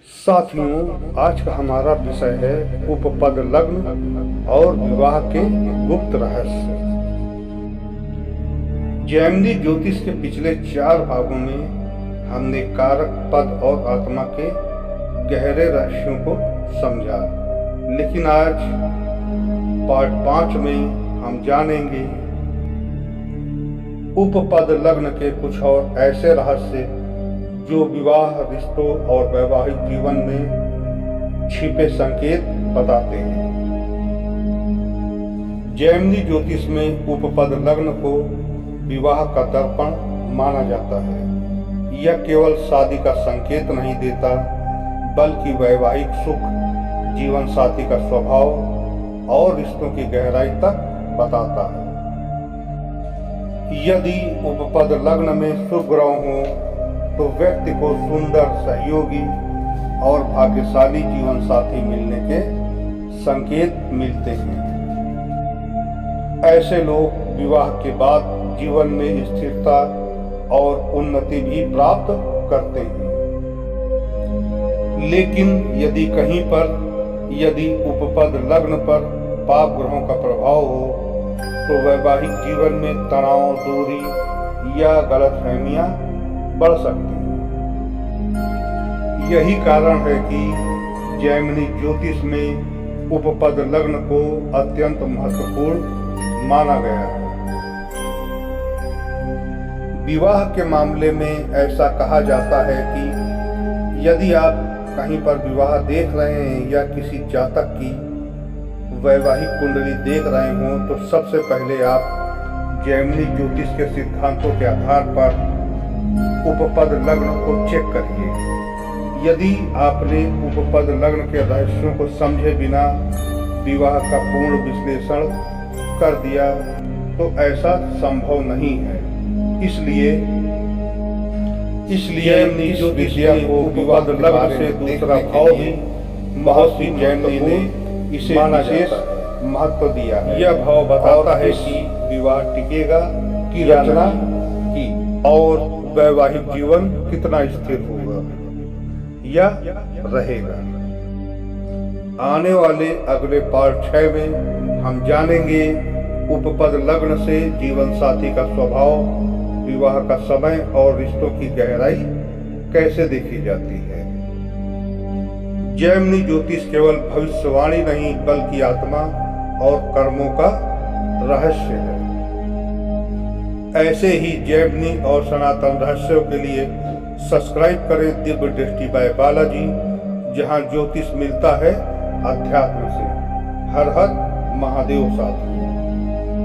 साथियों, आज का हमारा विषय है उपपद लग्न और विवाह के गुप्त रहस्य। जैमिनी ज्योतिष के पिछले 4 भागों में हमने कारक, पद और आत्मा के गहरे रहस्यों को समझा, लेकिन आज पार्ट 5 में हम जानेंगे उपपद लग्न के कुछ और ऐसे रहस्य जो विवाह, रिश्तों और वैवाहिक जीवन में छिपे संकेत बताते हैं। जैमिनी ज्योतिष में उपपद लग्न को विवाह का दर्पण माना जाता है। यह केवल शादी का संकेत नहीं देता, बल्कि वैवाहिक सुख, जीवन साथी का स्वभाव और रिश्तों की गहराई तक बताता है। यदि उपपद लग्न में शुभ ग्रह हो तो व्यक्ति को सुंदर, सहयोगी और भाग्यशाली जीवन साथी मिलने के संकेत मिलते हैं। ऐसे लोग विवाह के बाद जीवन में स्थिरता और उन्नति भी प्राप्त करते हैं। लेकिन यदि उपपद लग्न पर पाप ग्रहों का प्रभाव हो तो वैवाहिक जीवन में तनाव, दूरी या गलतफहमियां बढ़ सकती हैं। यही कारण है कि जैमिनी ज्योतिष में उपपद लग्न को अत्यंत महत्वपूर्ण माना गया है। विवाह के मामले में ऐसा कहा जाता है कि यदि आप कहीं पर विवाह देख रहे हैं या किसी जातक की वैवाहिक कुंडली देख रहे हों तो सबसे पहले आप जैमिनी ज्योतिष के सिद्धांतों के आधार पर उपपद लग्न को चेक करिए। यदि आपने उपपद लग्न के रहस्यों को समझे बिना विवाह का पूर्ण विश्लेषण कर दिया तो ऐसा संभव नहीं है। इसलिए इस विद्या को उपपद लग्न से दूसरा भाव भी महर्षि जैमिनी ने इसे विशेष महत्व दिया है। यह भाव बताता है कि विवाह टिकेगा की रचना की और वैवाहिक जीवन कितना स्थिर होगा या रहेगा। आने वाले अगले पार्ट 6 में हम जानेंगे उपपद लग्न से जीवन साथी का स्वभाव, विवाह का समय और रिश्तों की गहराई कैसे देखी जाती है। जैमिनी ज्योतिष केवल भविष्यवाणी नहीं बल्कि आत्मा और कर्मों का रहस्य है। ऐसे ही जैमिनी और सनातन रहस्यों के लिए सब्सक्राइब करें दिव्य दृष्टि बाय बालाजी, जहां ज्योतिष मिलता है अध्यात्म से। हर हर महादेव साथियों।